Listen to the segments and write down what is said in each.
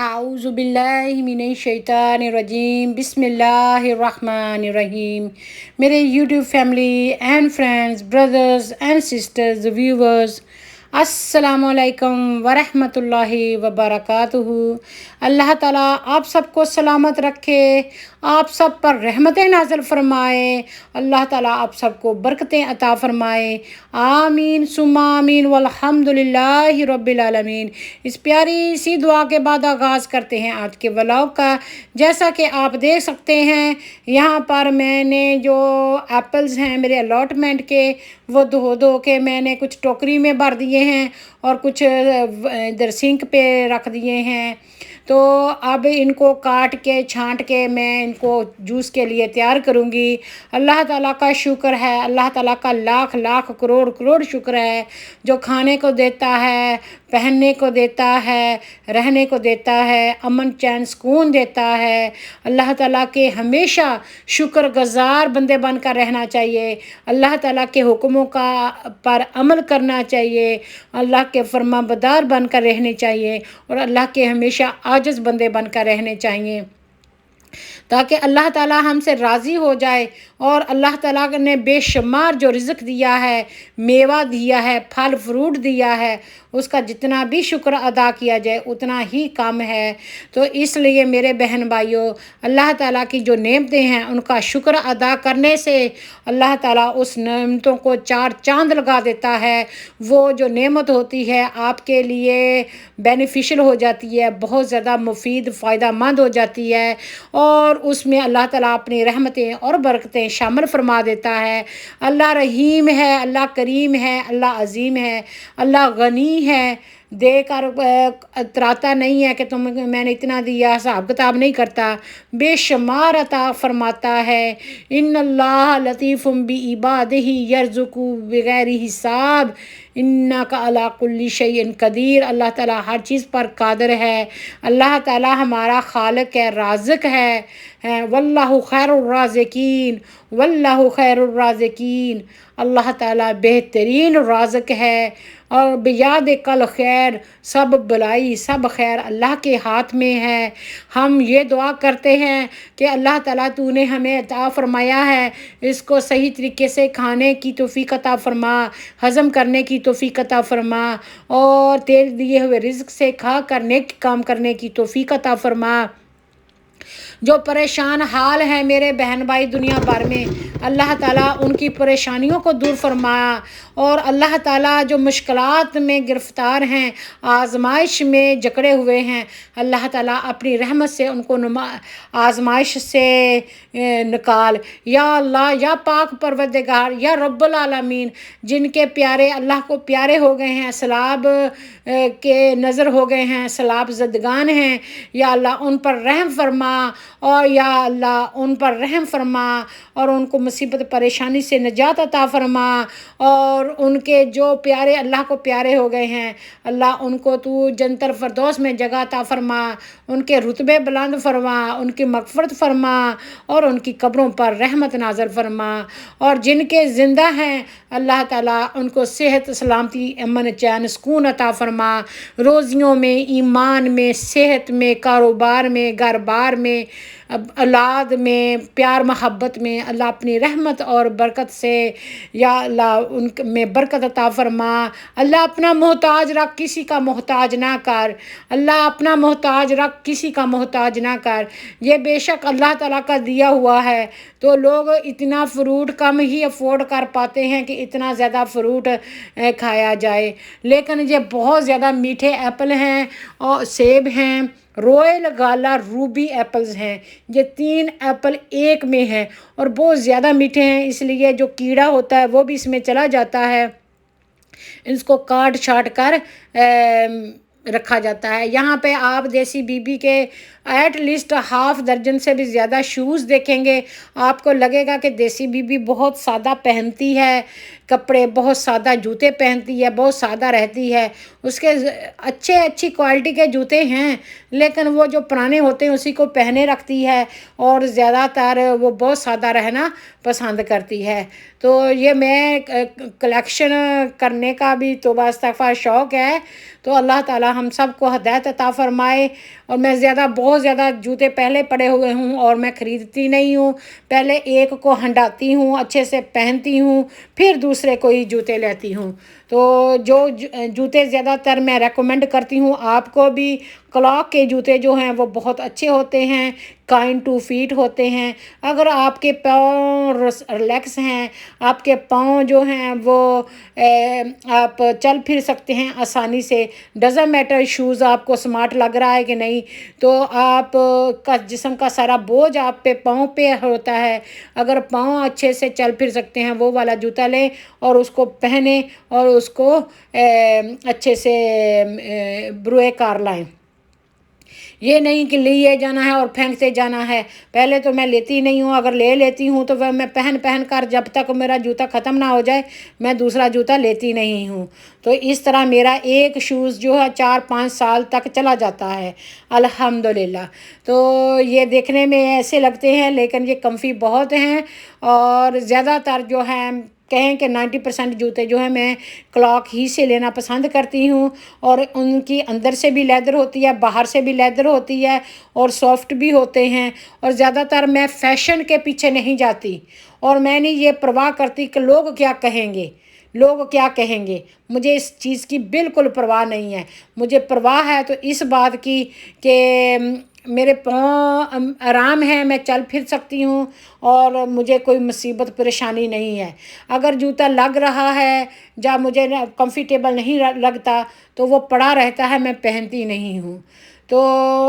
आऊज़ुबिल्लाहिमिनश्शैतानिर्रजीम बिस्मिल्लाहिर्रहमानिर्रहीम। मेरे YouTube family and friends, brothers and sisters, viewers, अस्सलामु अलैकुम वरहमतुल्लाहि वबरकातुहू। अल्लाह ताला आप सबको सलामत रखे, आप सब पर रहमतें नाज़िल फ़रमाए, अल्लाह ताला आप सबको बरकतें अता फ़रमाए। आमीन सुम्मा आमीन वल्हम्दुलिल्लाहि रब्बिल आलमीन। इस प्यारी सी दुआ के बाद आगाज़ करते हैं आज के व्लॉग का। जैसा कि आप देख सकते हैं, यहाँ पर मैंने जो एप्पल्स हैं मेरे अलॉटमेंट के, वो धो धो के मैंने कुछ टोकरी में भर दिए हैं और कुछ इधर सिंक पे रख दिए हैं। तो अब इनको काट के छांट के मैं इनको जूस के लिए तैयार करूँगी। अल्लाह ताला का शुक्र है, अल्लाह ताला का लाख लाख करोड़ करोड़ शुक्र है, जो खाने को देता है, पहनने को देता है, रहने को देता है, अमन चैन सुकून देता है। अल्लाह ताला के हमेशा शुक्र गुज़ार बंदे बनकर रहना चाहिए, अल्लाह ताला के हुक्मों का पर अमल करना चाहिए, अल्लाह के फरमाबरदार बनकर रहने चाहिए और अल्लाह के हमेशा आजिज़ बंदे बनकर रहने चाहिए, ताकि अल्लाह ताला हमसे राज़ी हो जाए। और अल्लाह ताला ने बेशुमार जो रिज़्क़ दिया है, मेवा दिया है, फल फ्रूट दिया है, उसका जितना भी शुक्र अदा किया जाए उतना ही कम है। तो इसलिए मेरे बहन भाइयों, अल्लाह ताला की जो नेमतें हैं उनका शुक्र अदा करने से अल्लाह ताला उस नेमतों को चार चांद लगा देता है। वो जो नेमत होती है आपके लिए बेनिफिशियल हो जाती है, बहुत ज़्यादा मुफीद फ़ायदा मंद हो जाती है और उसमें अल्लाह ताला अपनी रहमतें और बरकतें शामिल फरमा देता है। अल्लाह रहीम है, अल्लाह करीम है, अल्लाह अज़ीम है, अल्लाह गनी है, देकर तराता नहीं है कि तुम मैंने इतना दिया, हिसाब किताब नहीं करता, बेशुमार अता फरमाता है। इन्नल्लाह लतीफ़ुम बि इबादिही यर्ज़ुक़ु बिग़ैरि हिसाब इन्नका अला कुल्ली शैइन क़दीर। अल्लाह ताला हर चीज़ पर कादिर है, अल्लाह ताला हमारा खालिक है, राज़िक है। वल्लाहु खैरुर राज़िकीन, वल्लाहु खैरुर राज़िकीन। अल्लाह ताला बेहतरीन राज़िक है और बियाद कल खैर, सब भलाई सब खैर अल्लाह के हाथ में है। हम ये दुआ करते हैं कि अल्लाह ताला तूने हमें अता फ़रमाया है, इसको सही तरीके से खाने की तौफ़ीक़ अता फ़रमा, हज़म करने की तौफ़ीक़ अता फ़रमा और तेरे दिए हुए रिज़्क़ से खा कर नेक काम करने की तौफ़ीक़ अता फ़रमा। जो परेशान हाल है मेरे बहन भाई दुनिया भर में, अल्लाह ताला उनकी परेशानियों को दूर फरमा और अल्लाह ताला जो मुश्किलात में गिरफ़्तार हैं, आज़माइश में जकड़े हुए हैं, अल्लाह ताला अपनी रहमत से उनको आज़माइश से निकाल। या अल्लाह, या पाक परवरदिगार, या रब्बुल आलमीन, जिनके प्यारे अल्लाह को प्यारे हो गए हैं, सलाब के नज़र हो गए हैं, सलाब ज़दगान हैं, या अल्लाह उन पर रहम फरमा और या अल्लाह उन पर रहम फरमा और उनको मुसीबत परेशानी से निजात अता फरमा। और उनके जो प्यारे अल्लाह को प्यारे हो गए हैं, अल्लाह उनको तू जन्नतुल फ़िरदौस में जगह अता फरमा, उनके रुतबे बुलंद फरमा, उनकी मग़फ़िरत फरमा और उनकी कब्रों पर रहमत नाज़िल फरमा। और जिनके ज़िंदा हैं अल्लाह ताला उनको सेहत सलामती अमन चैन सुकून अता फरमा, रोज़ियों में, ईमान में, सेहत में, कारोबार में, घर बार में, औलाद में, प्यार मोहब्बत में अल्लाह अपनी रहमत और बरकत से या अल्लाह उन में बरकत अता फरमा। अल्लाह अपना मोहताज रख, किसी का मोहताज ना कर, अल्लाह अपना मोहताज रख, किसी का मोहताज ना कर। ये बेशक अल्लाह ताला का दिया हुआ है, तो लोग इतना फ्रूट कम ही अफोर्ड कर पाते हैं कि इतना ज़्यादा फ्रूट खाया जाए, लेकिन ये बहुत ज़्यादा मीठे एप्पल हैं और सेब हैं, रॉयल गाला रूबी एप्पल्स हैं। ये 3 एप्पल एक में हैं और बहुत ज़्यादा मीठे हैं, इसलिए जो कीड़ा होता है वो भी इसमें चला जाता है, इसको काट छाट कर रखा जाता है। यहाँ पे आप देसी बीबी के एट लीस्ट हाफ़ दर्जन से भी ज़्यादा शूज़ देखेंगे, आपको लगेगा कि देसी बीबी बहुत सादा पहनती है कपड़े, बहुत सादा जूते पहनती है, बहुत सादा रहती है। उसके अच्छी क्वालिटी के जूते हैं, लेकिन वो जो पुराने होते हैं उसी को पहने रखती है और ज़्यादातर वो बहुत सादा रहना पसंद करती है। तो ये मैं कलेक्शन करने का भी तौबा इस्तग़फ़ार शौक़ है, तो अल्लाह ताला ताला हम सब को हिदायत अता फरमाए। और मैं बहुत ज़्यादा जूते पहले पड़े हुए हूँ और मैं ख़रीदती नहीं हूँ, पहले एक को हंडाती हूँ, अच्छे से पहनती हूँ, फिर दूसरे को ही जूते लेती हूँ। तो जो जूते ज़्यादातर मैं रेकमेंड करती हूँ आपको भी, क्लॉक के जूते जो हैं वो बहुत अच्छे होते हैं, काइंड टू फीट होते हैं। अगर आपके पाँव रिलैक्स हैं, आपके पाँव जो हैं वो आप चल फिर सकते हैं आसानी से, डज़न्ट मैटर शूज़ आपको स्मार्ट लग रहा है कि नहीं, तो आप का जिस्म का सारा बोझ आप पे पाँव पे होता है। अगर पाँव अच्छे से चल फिर सकते हैं वो वाला जूता लें और उसको पहने और उसको अच्छे से ब्रुए कार लाएं। ये नहीं कि लिए जाना है और फेंकते जाना है। पहले तो मैं लेती नहीं हूँ, अगर ले लेती हूँ तो वह मैं पहन पहन कर जब तक मेरा जूता ख़त्म ना हो जाए मैं दूसरा जूता लेती नहीं हूँ। तो इस तरह मेरा एक शूज़ जो है 4-5 साल तक चला जाता है अल्हम्दुलिल्लाह। तो ये देखने में ऐसे लगते हैं लेकिन ये कम्फ़ी बहुत हैं। और ज़्यादातर जो हैं कहें कि 90% जूते जो हैं मैं क्लॉक ही से लेना पसंद करती हूँ। और उनकी अंदर से भी लेदर होती है, बाहर से भी लेदर होती है और सॉफ्ट भी होते हैं। और ज़्यादातर मैं फ़ैशन के पीछे नहीं जाती और मैं नहीं ये परवाह करती कि लोग क्या कहेंगे, लोग क्या कहेंगे। मुझे इस चीज़ की बिल्कुल परवाह नहीं है। मुझे परवाह है तो इस बात की कि मेरे पाँव आराम है, मैं चल फिर सकती हूँ और मुझे कोई मुसीबत परेशानी नहीं है। अगर जूता लग रहा है या मुझे कंफर्टेबल नहीं लगता तो वो पड़ा रहता है, मैं पहनती नहीं हूँ। तो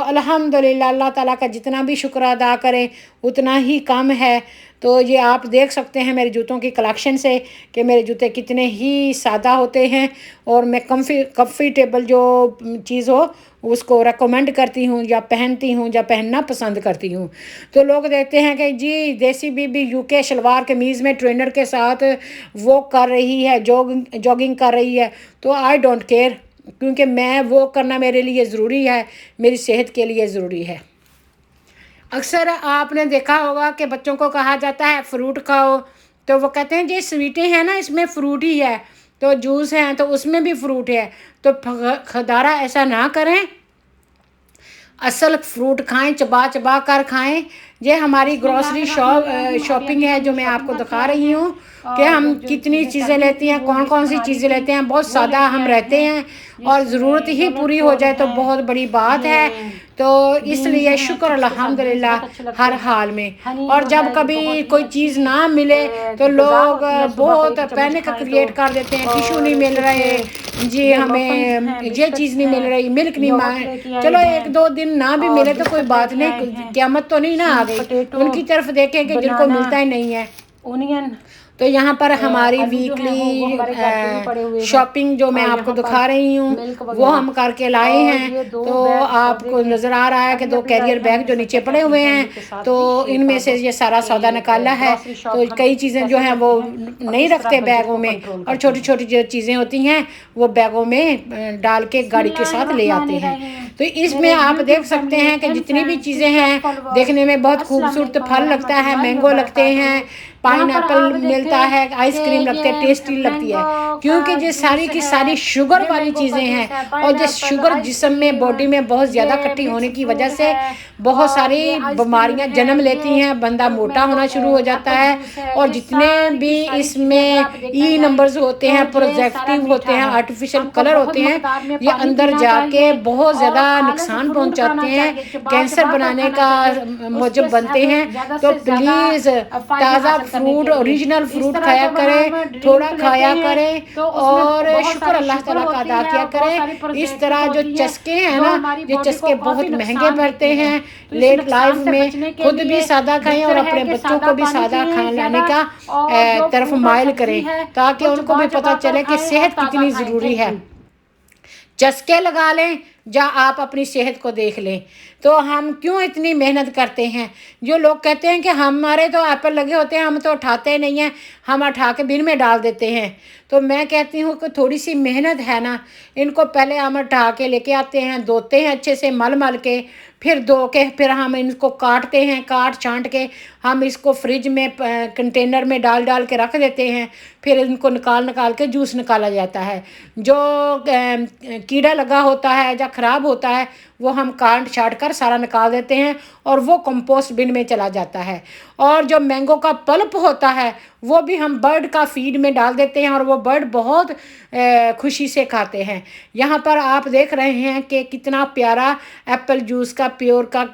अल्हम्दुलिल्लाह अल्लाह ताला का जितना भी शुक्र अदा करें उतना ही कम है। तो ये आप देख सकते हैं मेरे जूतों की कलेक्शन से कि मेरे जूते कितने ही सादा होते हैं और मैं कंफर्टेबल जो चीज़ हो उसको रेकमेंड करती हूँ या पहनती हूँ या पहनना पसंद करती हूँ। तो लोग देखते हैं कि जी देसी बीबी यूके शलवार कमीज़ में ट्रेनर के साथ वो कर रही है, जॉगिंग कर रही है, तो आई डोंट केयर, क्योंकि मैं वो करना मेरे लिए ज़रूरी है, मेरी सेहत के लिए ज़रूरी है। अक्सर आपने देखा होगा कि बच्चों को कहा जाता है फ्रूट खाओ, तो वो कहते हैं जी स्वीटें हैं ना इसमें फ्रूट ही है, तो जूस है तो उसमें भी फ्रूट है। तो खदारा ऐसा ना करें, असल फ्रूट खाएं, चबा चबा कर खाएं। ये हमारी ग्रॉसरी शॉपिंग है जो मैं आपको दिखा रही हूँ कि हम कितनी चीज़ें लेती हैं, कौन कौन सी चीज़ें लेते हैं। बहुत सादा हम रहते हैं और ज़रूरत ही पूरी हो जाए तो बहुत बड़ी बात है। तो इसलिए शुक्र अल्हम्दुलिल्लाह हर हाल में। और जब कभी कोई चीज़ ना मिले तो लोग बहुत पैनिक क्रिएट कर देते हैं, टिशू नहीं मिल रहे जी, हमें ये चीज़ नहीं मिल रही, मिल्क नहीं चलो 1-2 दिन ना भी मिले तो कोई बात नहीं, क़यामत तो नहीं ना आ गई। उनकी तरफ देखें कि जिनको मिलता ही नहीं है। ओनियन तो यहाँ पर हमारी वीकली शॉपिंग जो मैं आपको दिखा रही हूँ वो हम करके लाए हैं। तो आपको नज़र आ रहा है कि 2 कैरियर बैग जो नीचे पड़े हुए हैं, तो इनमें से ये सारा सौदा निकाला है। तो कई चीज़ें जो हैं वो नहीं रखते बैगों में और छोटी छोटी जो चीज़ें होती हैं वो बैगों में डाल के गाड़ी के साथ ले आते हैं। तो इसमें आप देख सकते हैं कि जितनी भी चीज़ें हैं देखने में बहुत खूबसूरत फल लगता है, मैंगो लगते हैं, पाइनएप्पल मिलता है, आइसक्रीम लगती है, टेस्टी लगती है, क्योंकि ये सारी की सारी शुगर वाली चीज़ें हैं। और जो शुगर जिस्म में बॉडी में बहुत ज़्यादा इकट्ठी होने की वजह से बहुत सारी बीमारियां जन्म लेती हैं, बंदा मोटा होना शुरू हो जाता है। और जितने भी इसमें ई नंबर्स होते हैं, प्रोजेक्टिव होते हैं, आर्टिफिशियल कलर होते हैं, ये अंदर जाके बहुत ज़्यादा नुकसान पहुंचाते हैं, कैंसर बनाने का मूजब बनते हैं। तो प्लीज़ ताज़ा फ्रूट, ओरिजिनल फ्रूट खाया करें, थोड़ा खाया करें और शुक्र अल्लाह ताला का अदा किया करें। इस तरह जो चस्के हैं ना, ये चस्के बहुत महंगे पड़ते हैं। लेट लाइफ में खुद भी सादा खाएं और अपने बच्चों को भी सादा खाना लाने का तरफ माइल करें, ताकि उनको भी पता चले कि सेहत कितनी ज़रूरी है। चस्के लगा लें या आप अपनी सेहत को देख लें। तो हम क्यों इतनी मेहनत करते हैं? जो लोग कहते हैं कि हमारे तो एप्पल लगे होते हैं, हम तो उठाते नहीं हैं, हम उठा के बिन में डाल देते हैं। तो मैं कहती हूँ कि थोड़ी सी मेहनत है ना, इनको पहले हम उठा के लेके आते हैं, धोते हैं अच्छे से मल मल के, پھر دھو کے پھر ہم ان کو کاٹتے ہیں، کاٹ چھانٹ کے ہم اس کو فریج میں کنٹینر میں ڈال کے رکھ دیتے ہیں، پھر ان کو نکال کے جوس نکالا جاتا ہے۔ جو کیڑا لگا ہوتا ہے یا خراب ہوتا ہے وہ ہم کاٹ چھانٹ کر سارا نکال دیتے ہیں اور وہ کمپوسٹ بن میں چلا جاتا ہے۔ اور جو مینگو کا پلپ ہوتا ہے وہ بھی ہم برڈ کا فیڈ میں ڈال دیتے ہیں اور وہ برڈ بہت خوشی سے کھاتے ہیں۔ یہاں پر آپ دیکھ رہے ہیں کہ کتنا پیارا ایپل جوس کا پیور کا